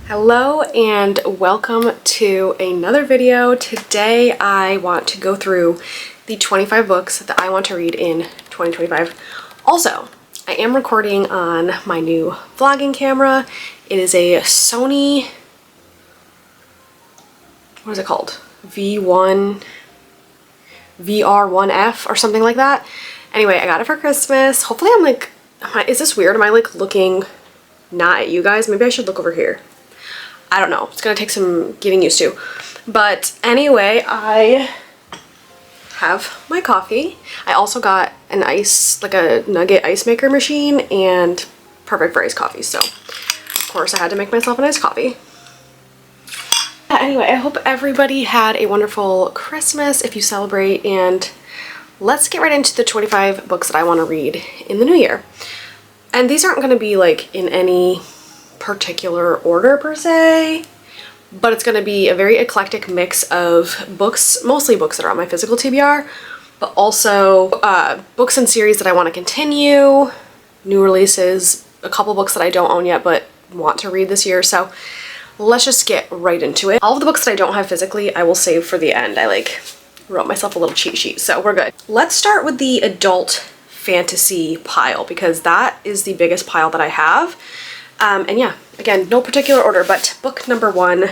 Hello and welcome to another video. Today I want to go through the 25 books that I want to read in 2025. Also, I am recording on my new vlogging camera. It is a Sony, what is it called? VR1F or something like that. Anyway, I got it for Christmas. Hopefully is this weird? Am I like looking not at you guys? Maybe I should look over here. I don't know. It's gonna take some getting used to. But anyway, I have my coffee. I also got an a nugget ice maker machine and perfect for iced coffee. So of course I had to make myself an iced coffee. Anyway, I hope everybody had a wonderful Christmas if you celebrate, and let's get right into the 25 books that I want to read in the new year. And these aren't going to be like in any particular order per se, but it's going to be a very eclectic mix of books, mostly books that are on my physical TBR, but also books and series that I want to continue, new releases, a couple books that I don't own yet but want to read this year. So let's just get right into it. All of the books that I don't have physically I will save for the end. I wrote myself a little cheat sheet, so we're good. Let's start with the adult fantasy pile because that is the biggest pile that I have. And yeah, again, no particular order, but book number 1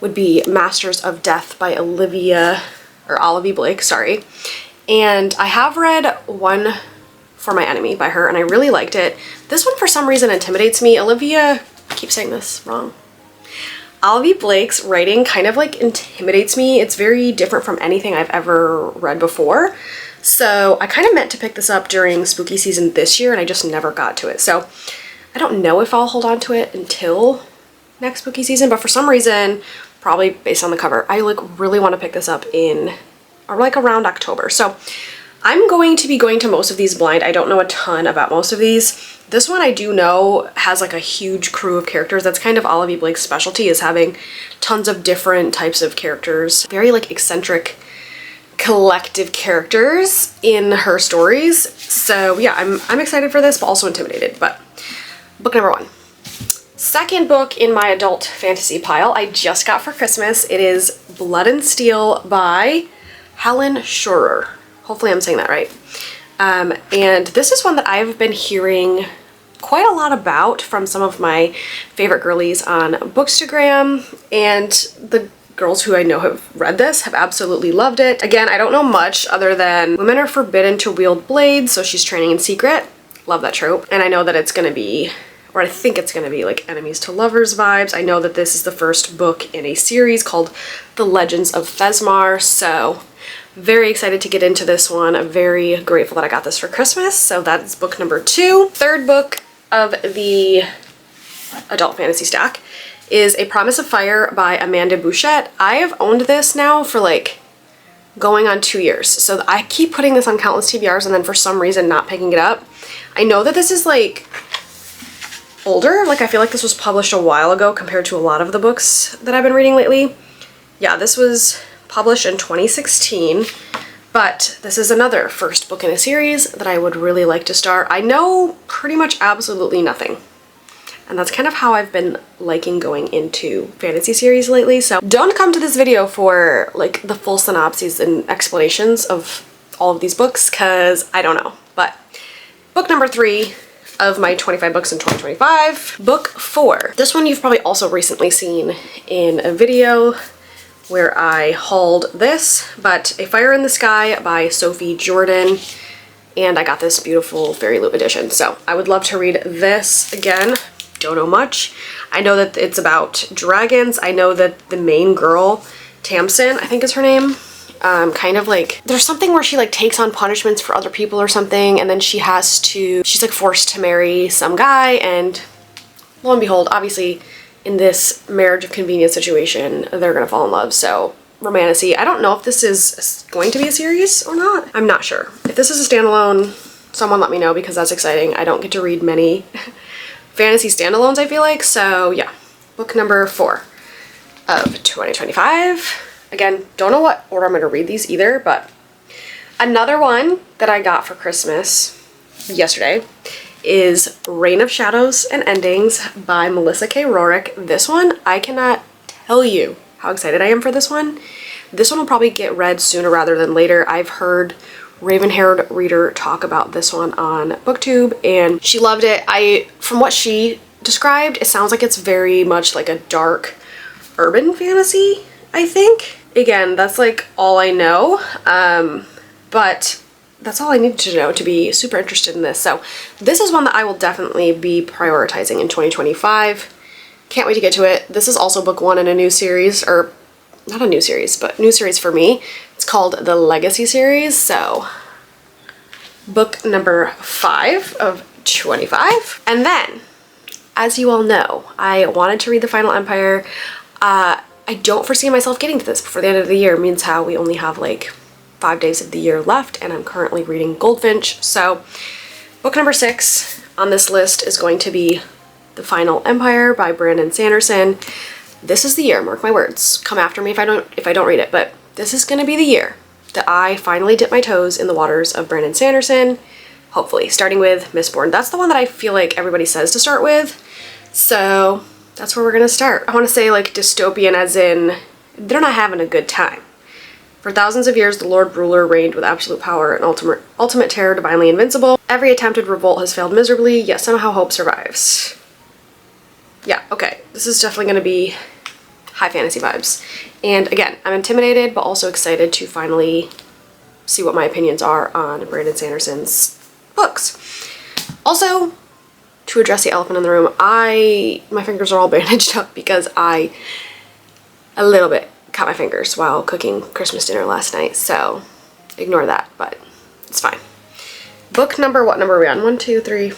would be Masters of Death by Olivia Blake, sorry. And I have read One for My Enemy by her, and I really liked it. This one for some reason intimidates me. I keep saying this wrong. Olivia Blake's writing kind of intimidates me. It's very different from anything I've ever read before. So I kind of meant to pick this up during spooky season this year, and I just never got to it. So I don't know if I'll hold on to it until next spooky season, but for some reason, probably based on the cover, I really want to pick this up in around October. So I'm going to be going to most of these blind. I don't know a ton about most of these. This one I do know has a huge crew of characters. That's kind of Olivia Blake's specialty, is having tons of different types of characters. Very eccentric collective characters in her stories. So yeah, I'm excited for this, but also intimidated. But book number 1. Second book in my adult fantasy pile I just got for Christmas. It is Blood and Steel by Helen Schurer. Hopefully I'm saying that right. And this is one that I've been hearing quite a lot about from some of my favorite girlies on Bookstagram, and the girls who I know have read this have absolutely loved it. Again, I don't know much other than women are forbidden to wield blades, so she's training in secret. Love that trope. And I know that it's gonna be, or I think it's gonna be enemies to lovers vibes. I know that this is the first book in a series called The Legends of Thesmar, so very excited to get into this one. I'm very grateful that I got this for Christmas. So that's book number 2. Third book of the adult fantasy stack is A Promise of Fire by Amanda Bouchette. I have owned this now for going on 2 years. So I keep putting this on countless TBRs and then for some reason not picking it up. I know that this is older. I feel like this was published a while ago compared to a lot of the books that I've been reading lately. Yeah, this was published in 2016, but this is another first book in a series that I would really like to start. I know pretty much absolutely nothing, and that's kind of how I've been liking going into fantasy series lately. So don't come to this video for the full synopses and explanations of all of these books because I don't know. But book number 3 of my 25 books in 2025. Book 4. This one you've probably also recently seen in a video where I hauled this, but A Fire in the Sky by Sophie Jordan, and I got this beautiful Fairy Loot edition. So I would love to read this again. Don't know much. I know that it's about dragons. I know that the main girl, Tamsin, I think is her name, there's something where she takes on punishments for other people or something, and then she's forced to marry some guy, and lo and behold, obviously in this marriage of convenience situation, they're gonna fall in love. So romantasy. I don't know if this is going to be a series or not. I'm not sure. If this is a standalone, someone let me know because that's exciting. I don't get to read many fantasy standalones, I feel like. So yeah, book number 4 of 2025. Again, don't know what order I'm gonna read these either, but another one that I got for Christmas yesterday is Reign of Shadows and Endings by Melissa K. Rorick. This one, I cannot tell you how excited I am for this one. This one will probably get read sooner rather than later. I've heard Raven-haired Reader talk about this one on BookTube and she loved it. From what she described, it sounds like it's very much like a dark urban fantasy, I think. Again, that's like all I know, but that's all I needed to know to be super interested in this. So this is one that I will definitely be prioritizing in 2025. Can't wait to get to it. This is also book 1 in a new series, or not a new series, but new series for me. It's called the Legacy series. So book number 5 of 25. And then, as you all know, I wanted to read The Final Empire. I don't foresee myself getting to this before the end of the year. It means how we only have like 5 days of the year left, and I'm currently reading Goldfinch. So book number 6 on this list is going to be The Final Empire by Brandon Sanderson. This is the year, mark my words. Come after me if I don't read it, but this is gonna be the year that I finally dip my toes in the waters of Brandon Sanderson, hopefully, starting with Mistborn. That's the one that I feel like everybody says to start with, so that's where we're gonna start. I wanna say like dystopian as in they're not having a good time. For thousands of years, the Lord Ruler reigned with absolute power and ultimate terror, divinely invincible. Every attempted revolt has failed miserably, yet somehow hope survives. Yeah, okay, this is definitely going to be high fantasy vibes. And again, I'm intimidated, but also excited to finally see what my opinions are on Brandon Sanderson's books. Also, to address the elephant in the room, my fingers are all bandaged up because I a little bit cut my fingers while cooking Christmas dinner last night, so ignore that, but it's fine. Book number, what number are we on? 1, 2, 3.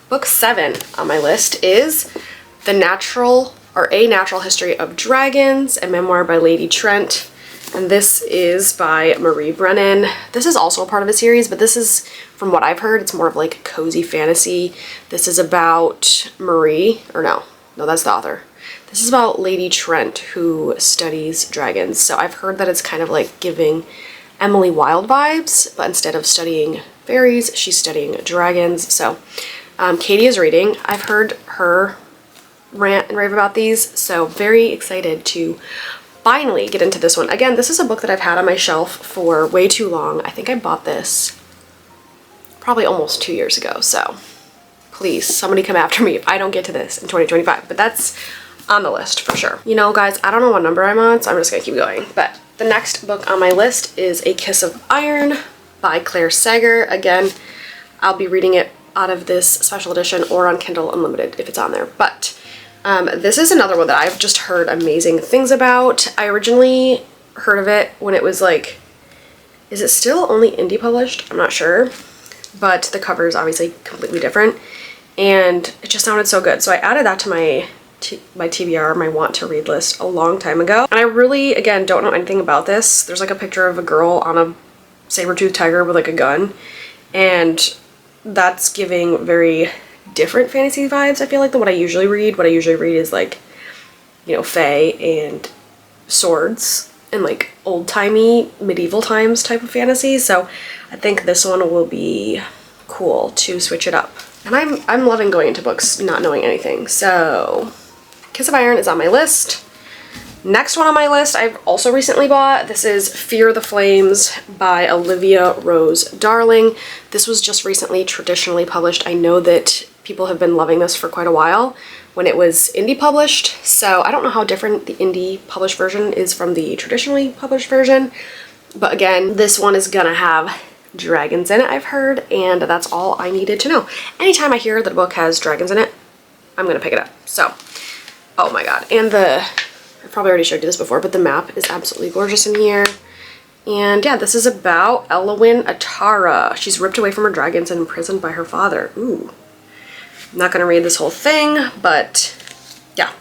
Book 7 on my list is A Natural History of Dragons, a memoir by Lady Trent, and this is by Marie Brennan. This is also a part of a series, but this is, from what I've heard, it's more of like cozy fantasy. This is about Marie, or no, that's the author. This is about Lady Trent, who studies dragons. So I've heard that it's kind of like giving Emily Wilde vibes, but instead of studying fairies, she's studying dragons. So Katie is reading. I've heard her rant and rave about these, so very excited to finally get into this one. Again, this is a book that I've had on my shelf for way too long. I think I bought this probably almost 2 years ago, so please, somebody come after me if I don't get to this in 2025, but that's on the list for sure. You know, guys, I don't know what number I'm on, so I'm just gonna keep going. But the next book on my list is A Kiss of Iron by Claire Sager. Again, I'll be reading it out of this special edition or on Kindle Unlimited if it's on there. But this is another one that I've just heard amazing things about. I originally heard of it when it was like, is it still only indie published? I'm not sure, but the cover is obviously completely different and it just sounded so good. So I added that to my TBR, my want to read list, a long time ago. And I really, again, don't know anything about this. There's like a picture of a girl on a saber-toothed tiger with like a gun, and that's giving very different fantasy vibes, I feel like, than what I usually read. What I usually read is like, you know, fae and swords and like old-timey medieval times type of fantasy. So I think this one will be cool to switch it up. And I'm loving going into books not knowing anything. So Kiss of Iron is on my list. Next one on my list I've also recently bought. This is Fear the Flames by Olivia Rose Darling. This was just recently traditionally published. I know that people have been loving this for quite a while when it was indie published, so I don't know how different the indie published version is from the traditionally published version, but again, this one is gonna have dragons in it, I've heard, and that's all I needed to know. Anytime I hear that a book has dragons in it, I'm gonna pick it up. So, oh my god, and I've probably already showed you this before, but the map is absolutely gorgeous in here. And yeah, this is about Elwyn Atara. She's ripped away from her dragons and imprisoned by her father. Ooh. I'm not gonna read this whole thing, but yeah.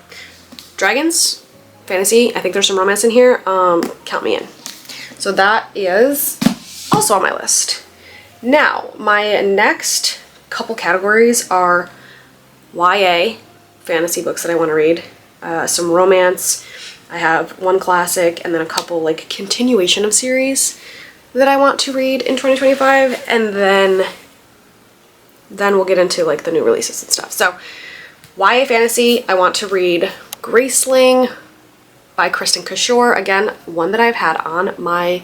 Dragons, fantasy, I think there's some romance in here. Count me in. So that is also on my list. Now, my next couple categories are YA, fantasy books that I want to read, some romance. I have one classic and then a couple like continuation of series that I want to read in 2025, and then then we'll get into like the new releases and stuff. So YA fantasy, I want to read Graceling by Kristen Kishore. Again, one that I've had on my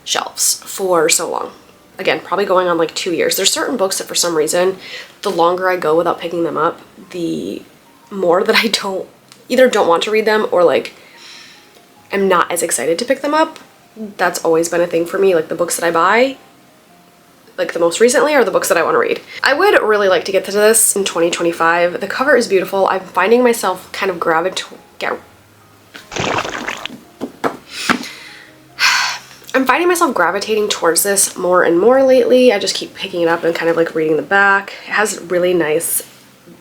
shelves for so long. Again, probably going on like 2 years. There's certain books that for some reason, the longer I go without picking them up, the more that I don't want to read them, or like I'm not as excited to pick them up. That's always been a thing for me. Like the books that I buy, like the most recently, are the books that I want to read. I would really like to get to this in 2025. The cover is beautiful. I'm finding myself kind of gravitating towards this more and more lately. I just keep picking it up and kind of like reading the back. It has really nice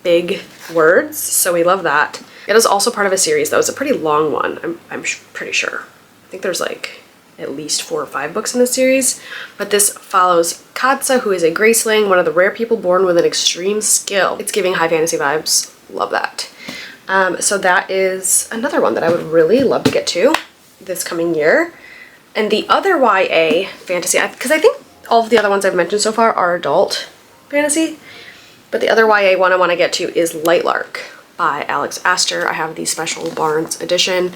big words, so we love that. It is also part of a series though. It's a pretty long one, I'm pretty sure. I think there's like at least 4 or 5 books in this series, but this follows Katsa, who is a Graceling, one of the rare people born with an extreme skill. It's giving high fantasy vibes. Love that. So that is another one that I would really love to get to this coming year. And the other YA fantasy, because I think all of the other ones I've mentioned so far are adult fantasy, but the other YA one I want to get to is Lightlark by Alex Astor. I have the special Barnes edition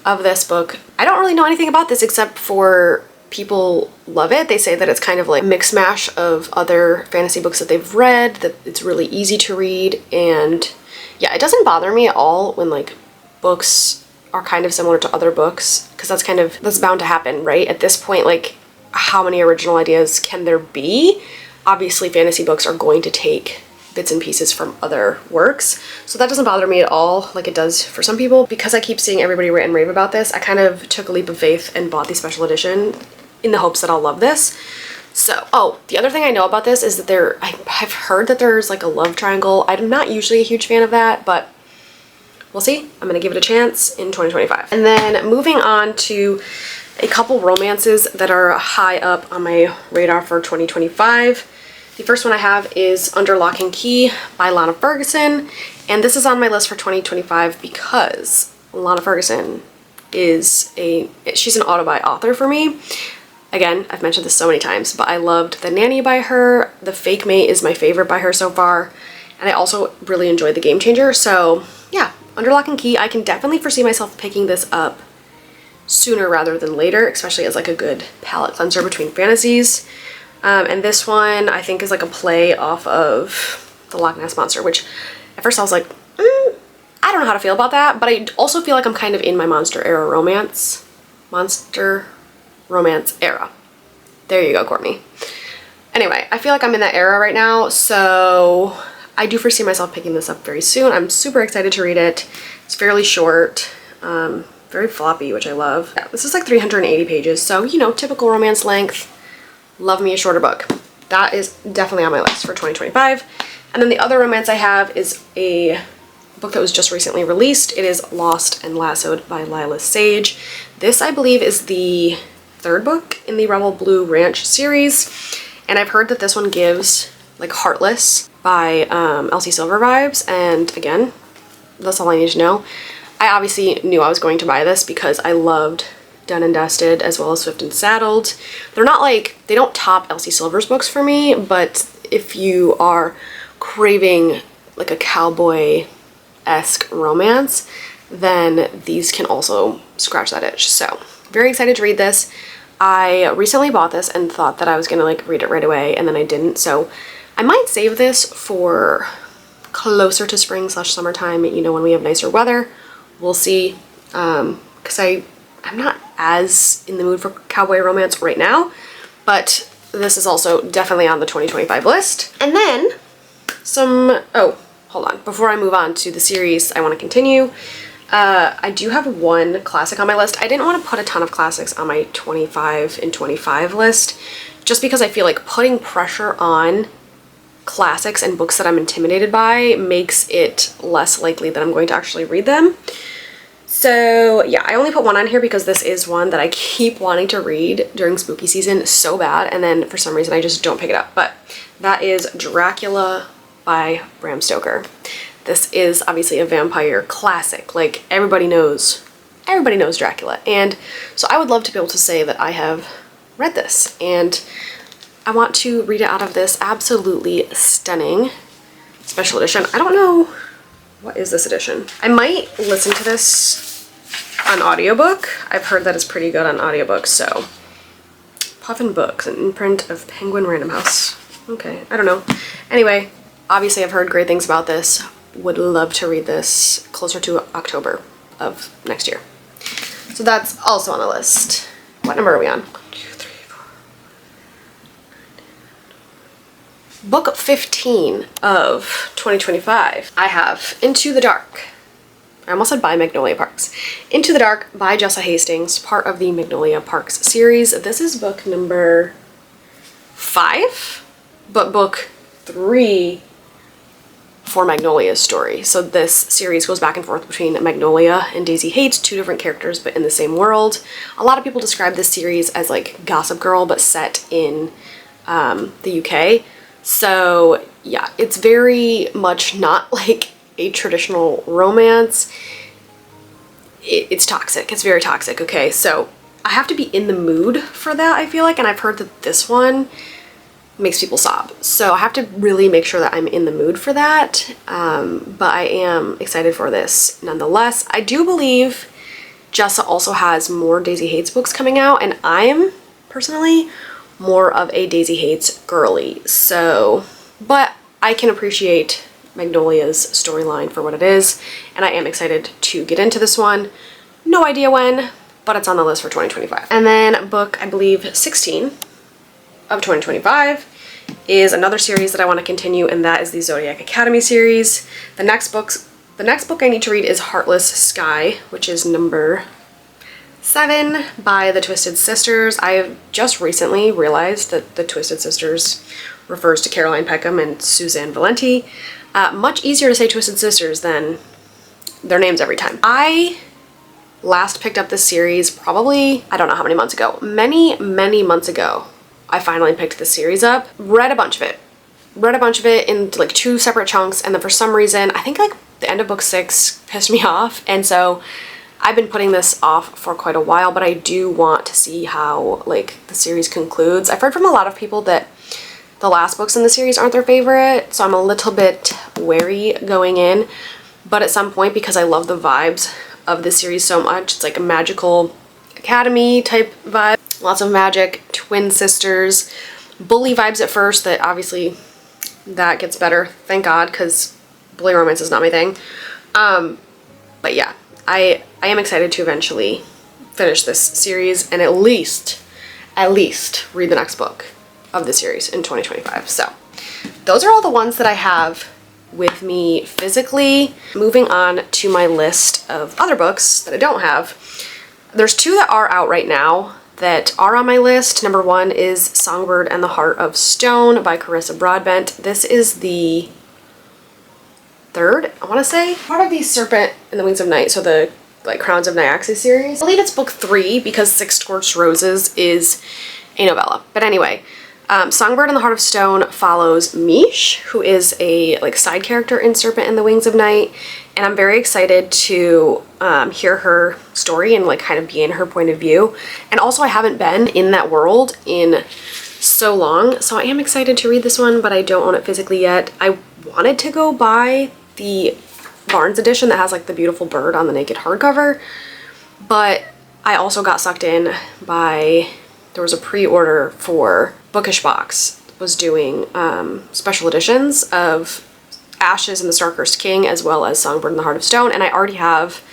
of this book. I don't really know anything about this except for people love it. They say that it's kind of like a mix mash of other fantasy books that they've read, that it's really easy to read, and yeah, it doesn't bother me at all when like books are kind of similar to other books, because that's bound to happen, right? At this point, like how many original ideas can there be? Obviously fantasy books are going to take bits and pieces from other works, so that doesn't bother me at all like it does for some people. Because I keep seeing everybody rant and rave about this, I kind of took a leap of faith and bought the special edition in the hopes that I'll love this. So, oh, the other thing I know about this is that I've heard that there's like a love triangle. I'm not usually a huge fan of that, but we'll see. I'm gonna give it a chance in 2025. And then moving on to a couple romances that are high up on my radar for 2025. The first one I have is Under Lock and Key by Lana Ferguson, and this is on my list for 2025 because Lana Ferguson she's an auto-buy author for me. Again, I've mentioned this so many times, but I loved The Nanny by her. The Fake Mate is my favorite by her so far, and I also really enjoyed The Game Changer. So yeah, Under Lock and Key, I can definitely foresee myself picking this up sooner rather than later, especially as like a good palate cleanser between fantasies. And this one I think is like a play off of the Loch Ness Monster, which at first I was like, I don't know how to feel about that, but I also feel like I'm kind of in my monster romance era. There you go, Courtney. Anyway, I feel like I'm in that era right now, so I do foresee myself picking this up very soon. I'm super excited to read it. It's fairly short, very floppy, which I love. Yeah, this is like 380 pages, so you know, typical romance length. Love me a shorter book. That is definitely on my list for 2025. And then the other romance I have is a book that was just recently released. It is Lost and Lassoed by Lila Sage. This, I believe, is the 3rd book in the Rebel Blue Ranch series. And I've heard that this one gives like Heartless by Elsie Silver vibes. And again, that's all I need to know. I obviously knew I was going to buy this because I loved Done and Dusted as well as Swift and Saddled. They're not like, they don't top Elsie Silver's books for me, but if you are craving like a cowboy-esque romance, then these can also scratch that itch. So very excited to read this. I recently bought this and thought that I was gonna like read it right away, and then I didn't, so I might save this for closer to spring / summertime, you know, when we have nicer weather. We'll see, because I'm not as in the mood for cowboy romance right now, but this is also definitely on the 2025 list. And then oh, hold on. Before I move on to the series I want to continue, I do have one classic on my list. I didn't want to put a ton of classics on my 25 in 25 list, just because I feel like putting pressure on classics and books that I'm intimidated by makes it less likely that I'm going to actually read them. So yeah, I only put one on here because this is one that I keep wanting to read during spooky season so bad, and then for some reason I just don't pick it up. But that is Dracula by Bram Stoker. This is obviously a vampire classic. Like everybody knows Dracula. And so I would love to be able to say that I have read this. And I want to read it out of this absolutely stunning special edition. I don't know, what is this edition? I might listen to this on audiobook. I've heard that it's pretty good on audiobook, so. Puffin Books, an imprint of Penguin Random House. Okay, I don't know. Anyway, obviously I've heard great things about this. Would love to read this closer to October of next year. So that's also on the list. What number are we on? 1, 2, 3, 4. Book 15 of 2025. I have Into the Dark. I almost said by Magnolia Parks. Into the Dark by Jessa Hastings, part of the Magnolia Parks series. This is book number 5, but book 3 for Magnolia's story. So this series goes back and forth between Magnolia and Daisy Hates, 2 different characters but in the same world. A lot of people describe this series as like Gossip Girl but set in the UK. So yeah, it's very much not like a traditional romance. It's toxic. It's very toxic, okay? So I have to be in the mood for that, I feel like, and I've heard that this one makes people sob. So I have to really make sure that I'm in the mood for that, but I am excited for this nonetheless. I do believe Jessa also has more Daisy Hates books coming out, and I'm personally more of a Daisy Hates girly, so, but I can appreciate Magnolia's storyline for what it is, and I am excited to get into this one. No idea when, but it's on the list for 2025. And then book, I believe, 16 of 2025 is another series that I want to continue, and that is the Zodiac Academy series. The next book I need to read is Heartless Sky, which is number 7 by the Twisted Sisters. I have just recently realized that the Twisted Sisters refers to Caroline Peckham and Suzanne Valenti. Much easier to say Twisted Sisters than their names every time. I last picked up this series probably, I don't know how many months ago. Many months ago, I finally picked this series up. Read a bunch of it. Read a bunch of it in like 2 separate chunks, and then for some reason, I think like the end of book 6 pissed me off, and so I've been putting this off for quite a while, but I do want to see how like the series concludes. I've heard from a lot of people that the last books in the series aren't their favorite, so I'm a little bit wary going in, but at some point, because I love the vibes of this series so much, it's like a magical academy type vibe, lots of magic, twin sisters, bully vibes at first, that obviously that gets better, thank God, because bully romance is not my thing. But yeah, I am excited to eventually finish this series and at least read the next book of the series in 2025. So those are all the ones that I have with me physically. Moving on to my list of other books that I don't have. There's 2 that are out right now that are on my list. Number 1 is Songbird and the Heart of Stone by Carissa Broadbent. This is the 3rd, I want to say, part of the Serpent and the Wings of Night, so the like Crowns of Nyaxia series. I believe it's book 3 because Six Scorched Roses is a novella. But anyway, Songbird and the Heart of Stone follows Mish, who is a like side character in Serpent and the Wings of Night, and I'm very excited to hear her story and like kind of be in her point of view. And also I haven't been in that world in so long, so I am excited to read this one, but I don't own it physically yet. I wanted to go buy the Barnes edition that has like the beautiful bird on the naked hardcover, but I also got sucked in by, there was a pre-order for Bookish Box was doing special editions of Ashes and the Starcursed King as well as Songbird and the Heart of Stone, and I already have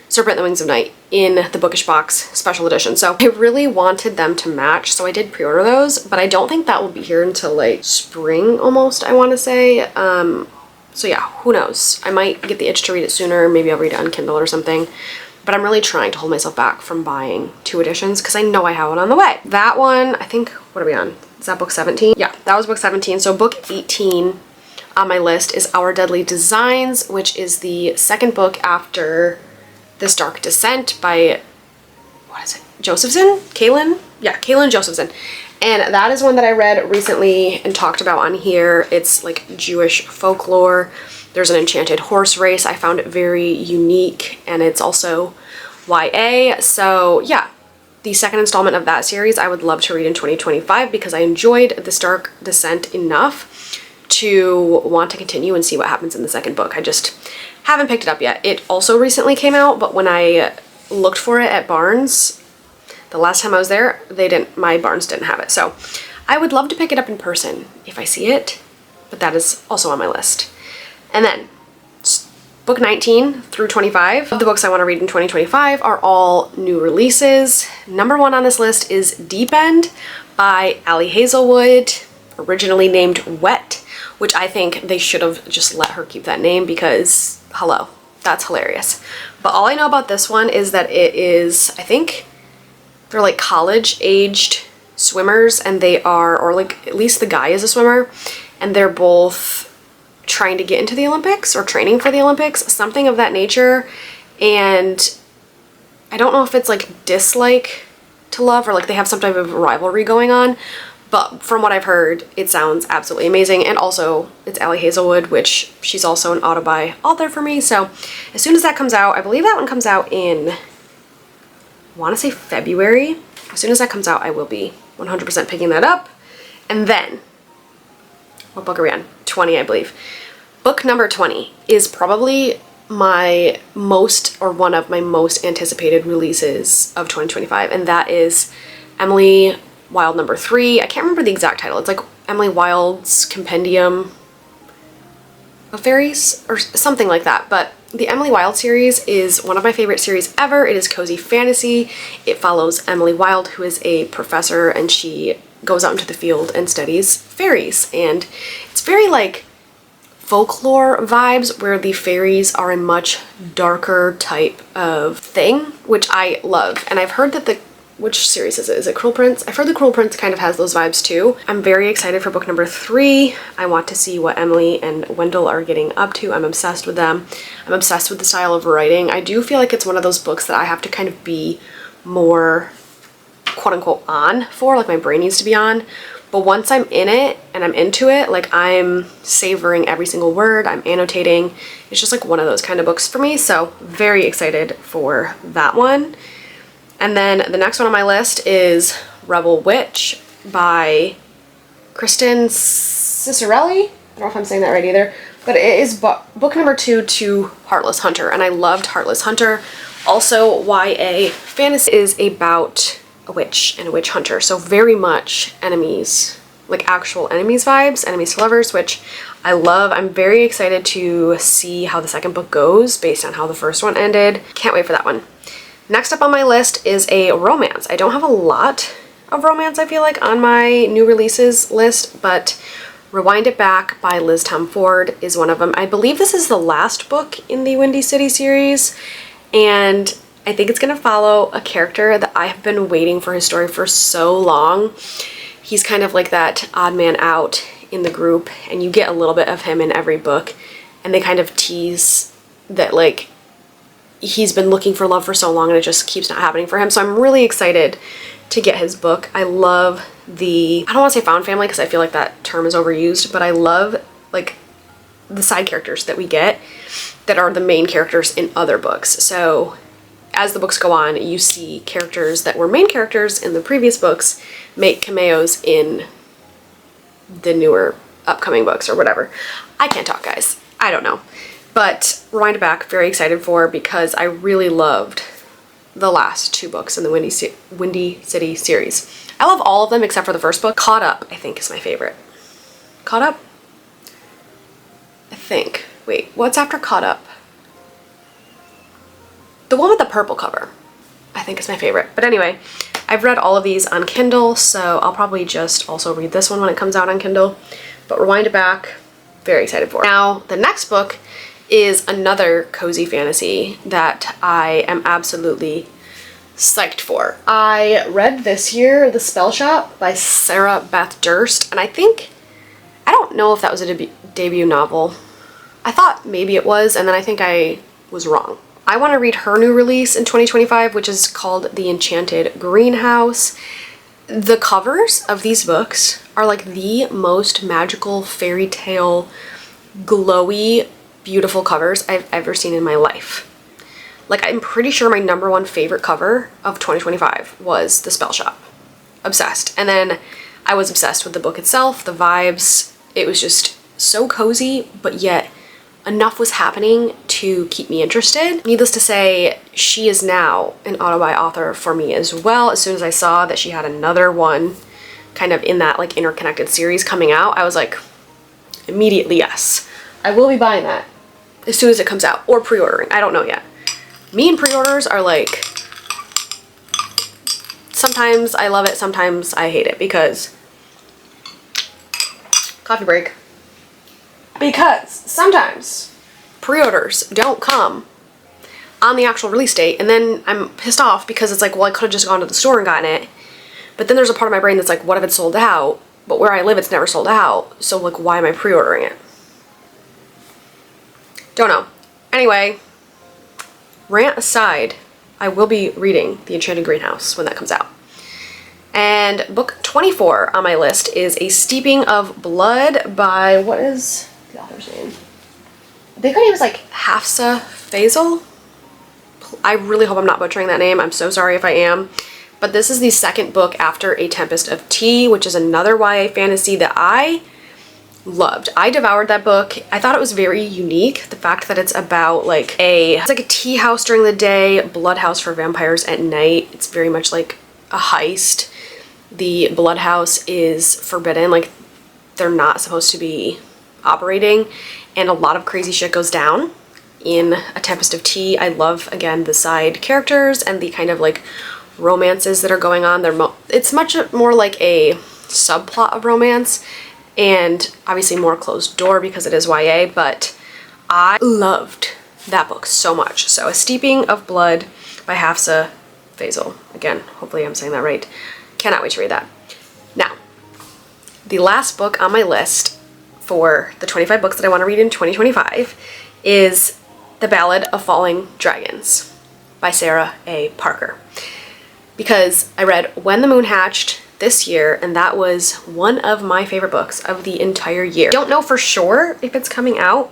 Serpent and the Wings of Night in the Bookish Box special edition, so I really wanted them to match, so I did pre-order those, but I don't think that will be here until like spring almost, I want to say. So yeah, who knows? I might get the itch to read it sooner, maybe I'll read it on Kindle or something. But I'm really trying to hold myself back from buying 2 editions because I know I have one on the way. That one, I think, what are we on? Is that book 17? Yeah, that was book 17. So book 18 on my list is Our Deadly Designs, which is the 2nd book after This Dark Descent by, what is it? Josephson? Kaylin? Yeah, Kaylin Josephson. And that is one that I read recently and talked about on here. It's like Jewish folklore. There's an enchanted horse race. I found it very unique, and it's also YA. So yeah, the second installment of that series I would love to read in 2025 because I enjoyed This Dark Descent enough to want to continue and see what happens in the second book. I just haven't picked it up yet. It also recently came out, but when I looked for it at Barnes, the last time I was there, my Barnes didn't have it. So I would love to pick it up in person if I see it, but that is also on my list. And then book 19 through 25 of the books I want to read in 2025 are all new releases. Number 1 on this list is Deep End by Ali Hazelwood, originally named Wet, which I think they should have just let her keep that name because, hello, that's hilarious. But all I know about this one is that it is, I think they're like college-aged swimmers, and they are, or like at least the guy is a swimmer, and they're both trying to get into the Olympics or training for the Olympics, something of that nature. And I don't know if it's like dislike to love or like they have some type of rivalry going on, but from what I've heard, it sounds absolutely amazing. And also it's Ali Hazelwood, which she's also an auto-buy author for me. So as soon as that comes out, I believe that one comes out in, I want to say February. As soon as that comes out, I will be 100% picking that up. And then, what book are we on? 20, I believe. Book number 20 is probably my most, or one of my most anticipated releases of 2025, and that is Emily Wilde number 3. I can't remember the exact title. It's like Emily Wilde's Compendium of Fairies or something like that, but the Emily Wilde series is one of my favorite series ever. It is cozy fantasy. It follows Emily Wilde, who is a professor, and she goes out into the field and studies fairies, and it's very like folklore vibes where the fairies are a much darker type of thing, which I love. And I've heard that which series is it? Is it Cruel Prince? I've heard the Cruel Prince kind of has those vibes too. I'm very excited for book number 3. I want to see what Emily and Wendell are getting up to. I'm obsessed with them. I'm obsessed with the style of writing. I do feel like it's one of those books that I have to kind of be more quote-unquote on for, like my brain needs to be on. But once I'm in it and I'm into it, like I'm savoring every single word, I'm annotating. It's just like one of those kind of books for me. So very excited for that one. And then the next one on my list is Rebel Witch by Kristen Cicerelli. I don't know if I'm saying that right either, but it is book number 2 to Heartless Hunter, and I loved Heartless Hunter. Also, YA fantasy is about a witch and a witch hunter, so very much enemies, like actual enemies vibes, enemies to lovers, which I love. I'm very excited to see how the second book goes based on how the first one ended. Can't wait for that one. Next up on my list is a romance. I don't have a lot of romance, I feel like, on my new releases list, but Rewind It Back by Liz Tom Ford is one of them. I believe this is the last book in the Windy City series, and I think it's going to follow a character that I have been waiting for his story for so long. He's kind of like that odd man out in the group, and you get a little bit of him in every book, and they kind of tease that like he's been looking for love for so long and it just keeps not happening for him. So I'm really excited to get his book. I love I don't want to say found family because I feel like that term is overused, but I love like the side characters that we get that are the main characters in other books. So as the books go on, you see characters that were main characters in the previous books make cameos in the newer upcoming books or whatever. I can't talk, guys. I don't know. But Rewind It Back, very excited for, because I really loved the last 2 books in the Windy City series. I love all of them except for the first book. Caught Up, I think, is my favorite. Caught Up? I think. Wait, what's after Caught Up? The one with the purple cover, I think, is my favorite. But anyway, I've read all of these on Kindle, so I'll probably just also read this one when it comes out on Kindle. But Rewind It Back, very excited for. Now, the next book is another cozy fantasy that I am absolutely psyched for. I read this year The Spell Shop by Sarah Beth Durst, and I don't know if that was a debut novel. I thought maybe it was, and then I think I was wrong. I want to read her new release in 2025, which is called The Enchanted Greenhouse. The covers of these books are like the most magical fairy tale, glowy, beautiful covers I've ever seen in my life. Like, I'm pretty sure my #1 favorite cover of 2025 was The Spell Shop. Obsessed. And then I was obsessed with the book itself, the vibes. It was just so cozy, but yet enough was happening to keep me interested. Needless to say, she is now an auto-buy author for me as well. As soon as I saw that she had another one kind of in that like interconnected series coming out, I was like, immediately yes. I will be buying that as soon as it comes out, or pre-ordering. I don't know yet. Me and pre-orders are like, sometimes I love it, sometimes I hate it, because coffee break. Because sometimes pre-orders don't come on the actual release date, and then I'm pissed off because it's like, well, I could have just gone to the store and gotten it. But then there's a part of my brain that's like, what if it's sold out? But where I live, it's never sold out. So like, why am I pre-ordering it? Don't know. Anyway, rant aside, I will be reading The Enchanted Greenhouse when that comes out. And book 24 on my list is A Steeping of Blood by, what is the author's name? I think her name is like Hafsa Faisal. I really hope I'm not butchering that name. I'm so sorry if I am. But this is the second book after A Tempest of Tea, which is another YA fantasy that I loved. I devoured that book. I thought it was very unique. The fact that it's about like it's like a tea house during the day, blood house for vampires at night. It's very much like a heist. The blood house is forbidden. Like, they're not supposed to be operating, and a lot of crazy shit goes down in A Tempest of Tea. I love, again, the side characters and the kind of like romances that are going on. It's much more like a subplot of romance, and obviously more closed door because it is YA, but I loved that book so much. So A Steeping of Blood by Hafsa Faisal. Again, hopefully I'm saying that right. Cannot wait to read that. Now, the last book on my list for the 25 books that I want to read in 2025 is The Ballad of Falling Dragons by Sarah A. Parker. Because I read When the Moon Hatched this year, and that was one of my favorite books of the entire year. Don't know for sure if it's coming out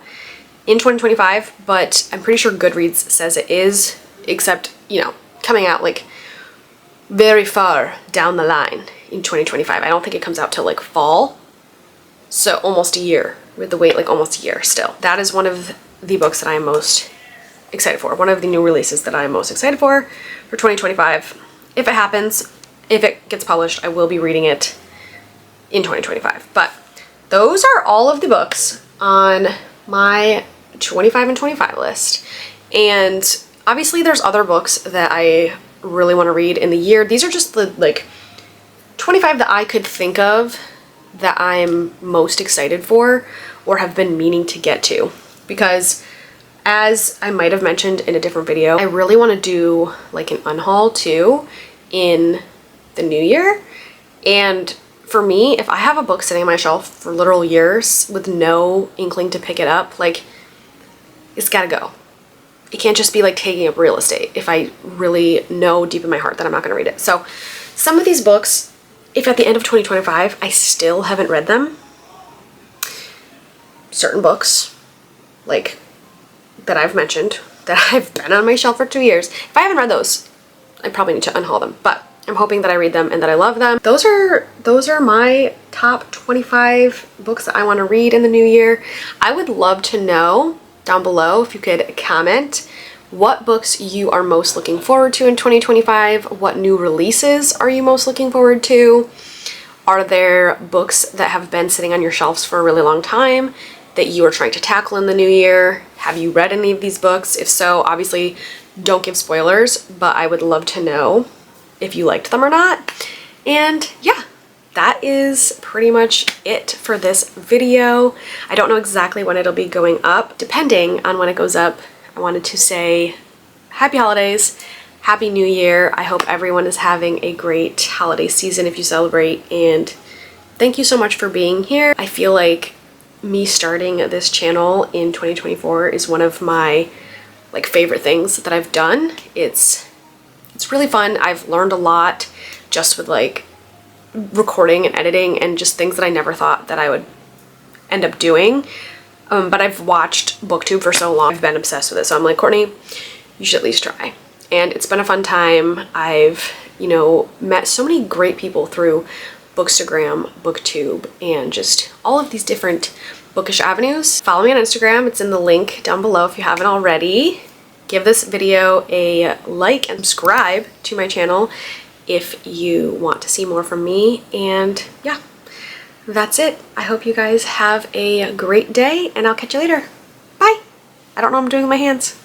in 2025, but I'm pretty sure Goodreads says it is, except, you know, coming out like very far down the line in 2025. I don't think it comes out till like fall, so almost a year. We have to wait like almost a year still. That is one of the books that I am most excited for, one of the new releases that I am most excited for 2025. If it happens, if it gets published, I will be reading it in 2025. But those are all of the books on my 25 and 25 list. And obviously there's other books that I really want to read in the year. These are just the like 25 that I could think of that I'm most excited for or have been meaning to get to. Because as I might have mentioned in a different video, I really want to do like an unhaul too in the new year. And for me, if I have a book sitting on my shelf for literal years with no inkling to pick it up, like, it's gotta go. It can't just be like taking up real estate if I really know deep in my heart that I'm not gonna read it. So some of these books, if at the end of 2025 I still haven't read them, certain books like that I've mentioned that I've been on my shelf for 2 years, if I haven't read those, I probably need to unhaul them. But I'm hoping that I read them and that I love them. Those are my top 25 books that I want to read in the new year. I would love to know down below if you could comment what books you are most looking forward to in 2025. What new releases are you most looking forward to? Are there books that have been sitting on your shelves for a really long time that you are trying to tackle in the new year? Have you read any of these books? If so, obviously don't give spoilers, but I would love to know if you liked them or not. And yeah, that is pretty much it for this video. I don't know exactly when it'll be going up. Depending on when it goes up, I wanted to say happy holidays, happy new year. I hope everyone is having a great holiday season if you celebrate, and thank you so much for being here. I feel like me starting this channel in 2024 is one of my like favorite things that I've done. It's really fun. I've learned a lot just with like recording and editing and just things that I never thought that I would end up doing. But I've watched BookTube for so long. I've been obsessed with it. So I'm like, Courtney, you should at least try. And it's been a fun time. I've, you know, met so many great people through Bookstagram, BookTube, and just all of these different bookish avenues. Follow me on Instagram. It's in the link down below if you haven't already. Give this video a like and subscribe to my channel if you want to see more from me. And yeah, that's it. I hope you guys have a great day, and I'll catch you later. Bye. I don't know what I'm doing with my hands.